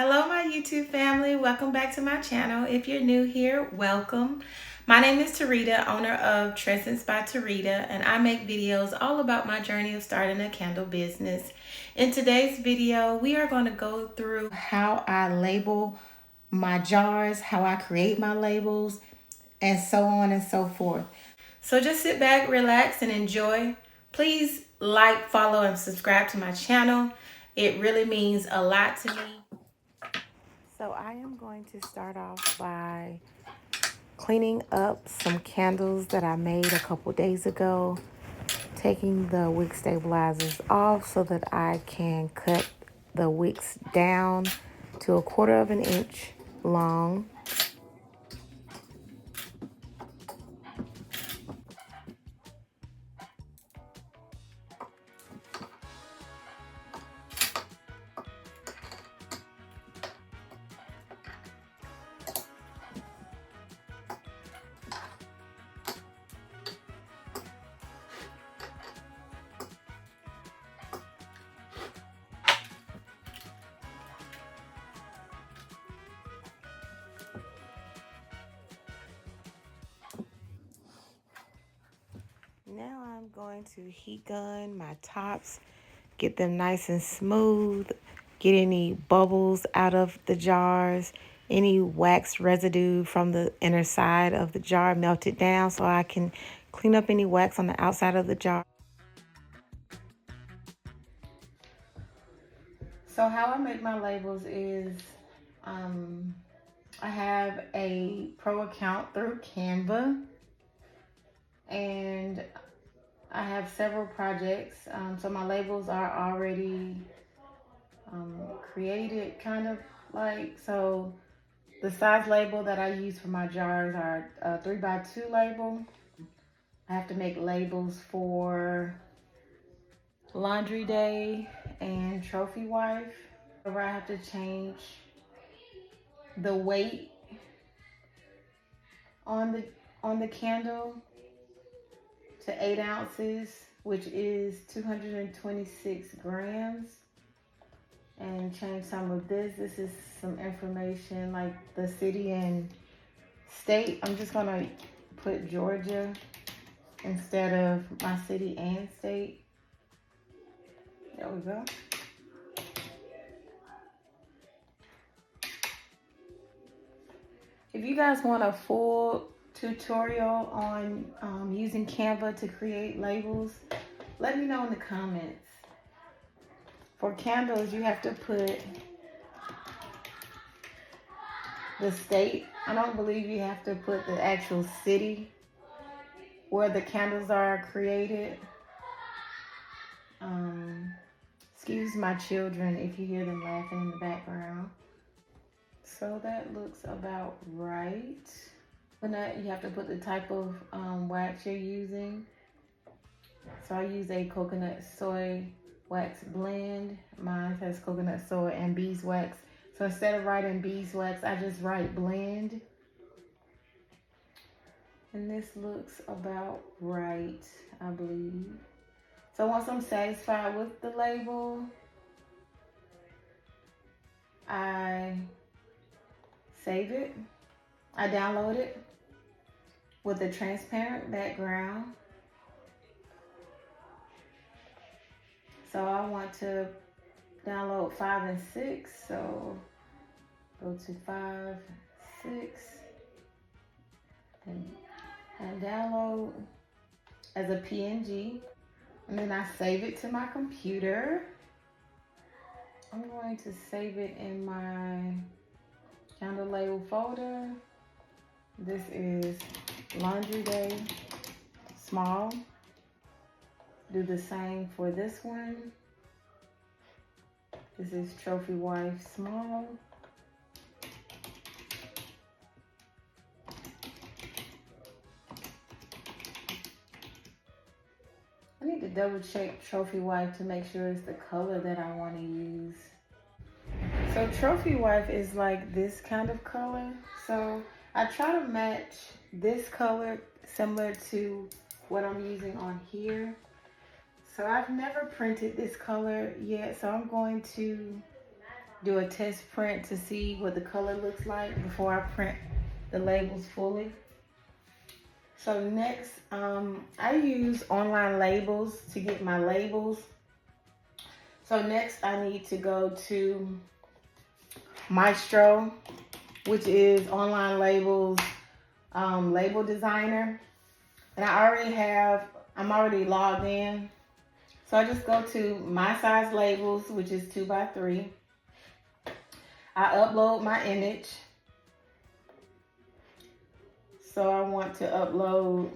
Hello, my YouTube family. Welcome back to my channel. If you're new here, welcome. My name is Tarita, owner of Trescents by Tarita, and I make videos all about my journey of starting a candle business. In today's video, we are going to go through how I label my jars, how I create my labels, and so on and so forth. So just sit back, relax, and enjoy. Please like, follow, and subscribe to my channel. It really means a lot to me. So I am going to start off by cleaning up some candles that I made a couple days ago, taking the wick stabilizers off so that I can cut the wicks down to 1/4 of an inch long. Now I'm going to heat gun my tops, get them nice and smooth, get any bubbles out of the jars, any wax residue from the inner side of the jar, melt it down so I can clean up any wax on the outside of the jar. So how I make my labels is I have a pro account through CANVA, and I have several projects. So my labels are already created, kind of like. So the size label that I use for my jars are a 3x2 label. I have to make labels for laundry day and trophy wife. Where I have to change the weight on the candle to 8 ounces, which is 226 grams, and change some of this. This is some information like the city and state. I'm just gonna put Georgia instead of my city and state. There we go. If you guys want a full tutorial on using CANVA to create labels, let me know in the comments. For candles, you have to put the state. I don't believe you have to put the actual city where the candles are created. Excuse my children if you hear them laughing in the background. So that looks about right. But now you have to put the type of wax you're using. So I use a coconut soy wax blend. Mine has coconut soy and beeswax. So instead of writing beeswax, I just write blend. And this looks about right, I believe. So once I'm satisfied with the label, I save it. I download it with a transparent background. So I want to download 5 and 6. So go to 5, 6, and download as a PNG. And then I save it to my computer. I'm going to save it in my candle label folder. This is laundry day, small. Do the same for this one. This is trophy wife, small. I need to double check trophy wife to make sure it's the color that I want to use. So trophy wife is like this kind of color. So I try to match this color similar to what I'm using on here. So I've never printed this color yet. So I'm going to do a test print to see what the color looks like before I print the labels fully. So next, I use online labels to get my labels. So next I need to go to Maestro, which is online labels label designer. And I'm already logged in. So I just go to my size labels, which is 2x3. I upload my image. So I want to upload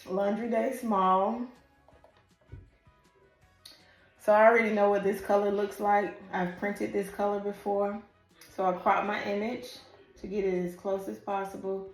Laundry Day Small. So I already know what this color looks like. I've printed this color before. So I crop my image to get it as close as possible.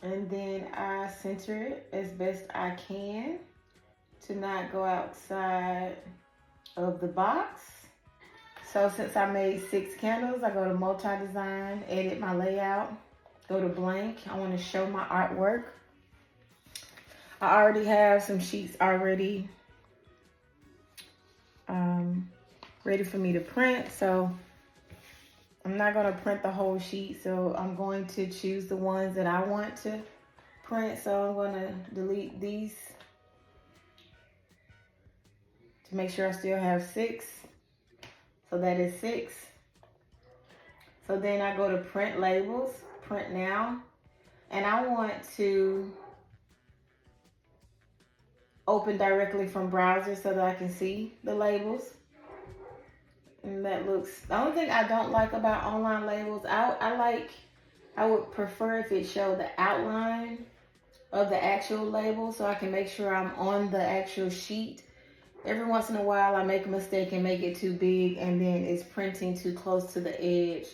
And then I center it as best I can to not go outside of the box. So since I made 6 candles, I go to multi-design, edit my layout, go to blank. I want to show my artwork. I already have some sheets already ready for me to print. So I'm not going to print the whole sheet. So I'm going to choose the ones that I want to print. So I'm going to delete these to make sure I still have 6. So that is 6. So then I go to print labels, print now. And I want to open directly from browser so that I can see the labels. And that looks, the only thing I don't like about online labels, I would prefer if it showed the outline of the actual label so I can make sure I'm on the actual sheet. Every once in a while I make a mistake and make it too big and then it's printing too close to the edge.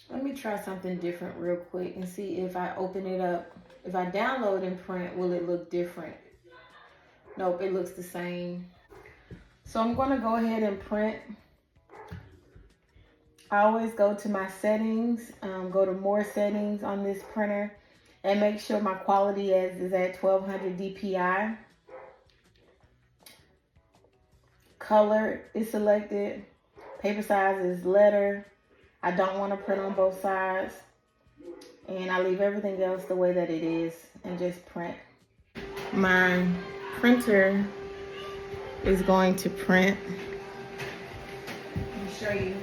Let me try something different real quick and see if I open it up. If I download and print, will it look different? Nope, it looks the same. So I'm gonna go ahead and print. I always go to my settings, go to more settings on this printer and make sure my quality is at 1200 DPI. Color is selected. Paper size is letter. I don't want to print on both sides. And I leave everything else the way that it is and just print. My printer is going to print. Let me show you.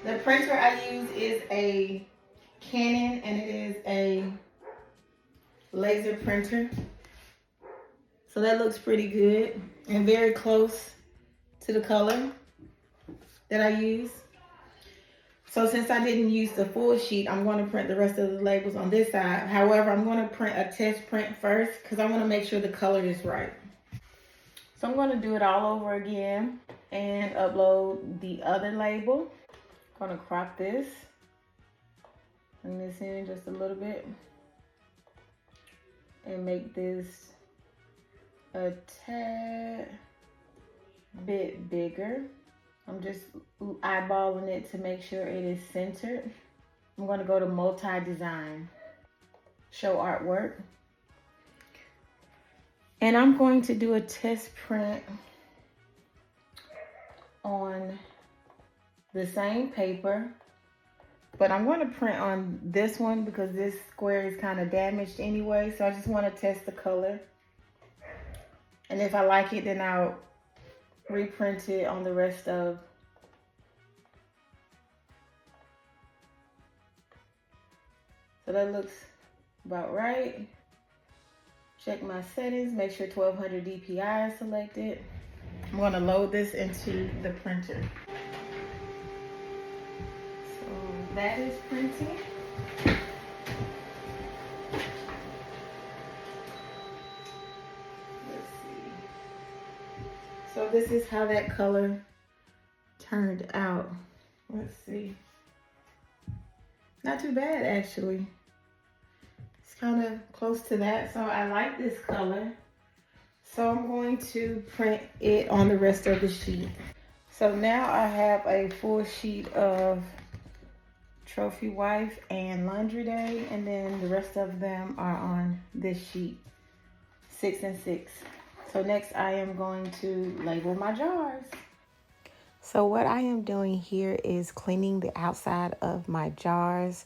The printer I use is a Canon and it is a laser printer. So that looks pretty good and very close to the color that I use. So since I didn't use the full sheet, I'm going to print the rest of the labels on this side. However, I'm going to print a test print first because I want to make sure the color is right. So I'm going to do it all over again and upload the other label. I'm going to crop this, bring this in just a little bit and make this a tad bit bigger. I'm just eyeballing it to make sure it is centered. I'm going to go to multi-design, show artwork. And I'm going to do a test print on the same paper, but I'm going to print on this one because this square is kind of damaged anyway. So I just want to test the color. And if I like it, then I'll reprint it on the rest of. So that looks about right. Check my settings, make sure 1200 DPI is selected. I'm going to load this into the printer. So that is printing. Let's see. So this is how that color turned out. Let's see. Not too bad actually. It's kind of close to that, so I like this color. So I'm going to print it on the rest of the sheet. So now I have a full sheet of Trophy Wife and Laundry Day, and then the rest of them are on this sheet, 6 and 6. So next I am going to label my jars. So what I am doing here is cleaning the outside of my jars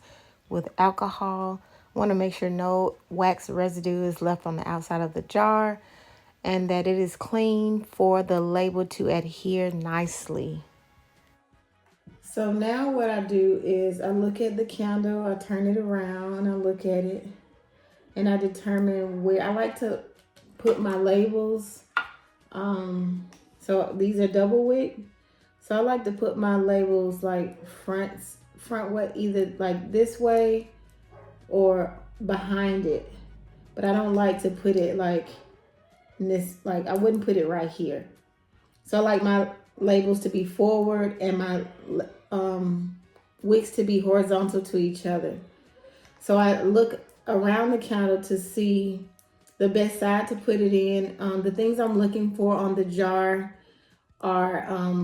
with alcohol. I want to make sure no wax residue is left on the outside of the jar and that it is clean for the label to adhere nicely. So now what I do is I look at the candle, I turn it around, I look at it, and I determine where I like to put my labels. So these are double wick. So I like to put my labels like front way, either like this way or behind it. But I don't like to put it like this, like I wouldn't put it right here. So I like my labels to be forward and my wicks to be horizontal to each other. So I look around the counter to see the best side to put it in. The things I'm looking for on the jar are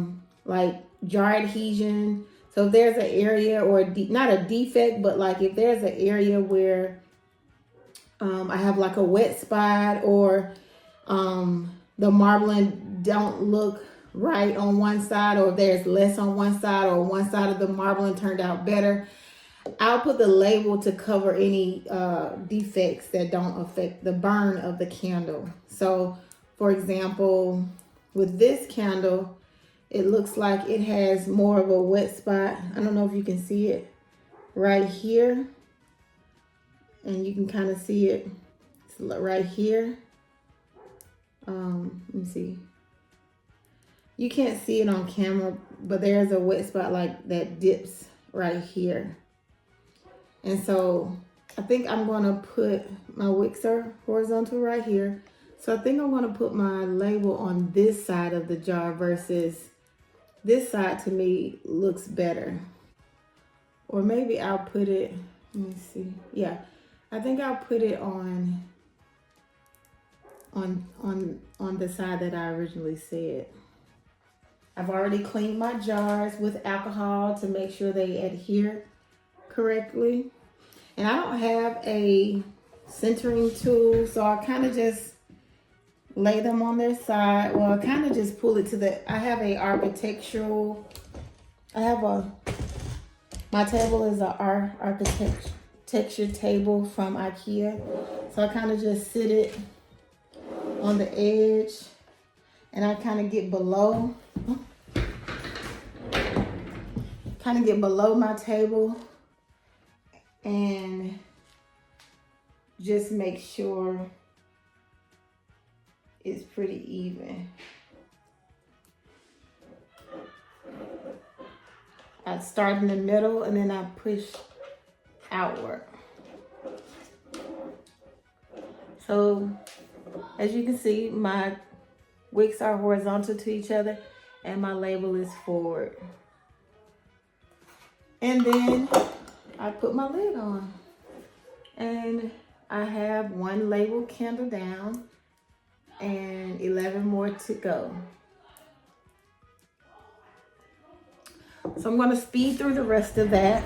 like jar adhesion. So if there's an area or not a defect, but like if there's an area where I have like a wet spot or the marbling don't look right on one side, or there's less on one side, or one side of the marbling turned out better, I'll put the label to cover any defects that don't affect the burn of the candle. So for example, with this candle, it looks like it has more of a wet spot. I don't know if you can see it right here. And you can kind of see it right here. Let me see. You can't see it on camera, but there's a wet spot like that dips right here. And so I think I'm gonna put my wicks are horizontal right here. So I think I'm gonna put my label on this side of the jar versus this side. To me looks better. Or maybe I'll put it, let me see. Yeah, I think I'll put it on the side that I originally said. I've already cleaned my jars with alcohol to make sure they adhere correctly. And I don't have a centering tool, so I kind of just lay them on their side. Well, I kind of just pull it to the, I have a architectural, my table is a architecture table from IKEA. So I kind of just sit it on the edge and I kind of get below my table and just make sure it's pretty even. I start in the middle and then I push outward. So as you can see, my wicks are horizontal to each other and my label is forward. And then I put my lid on. And I have one label candle down and 11 more to go. So I'm going to speed through the rest of that.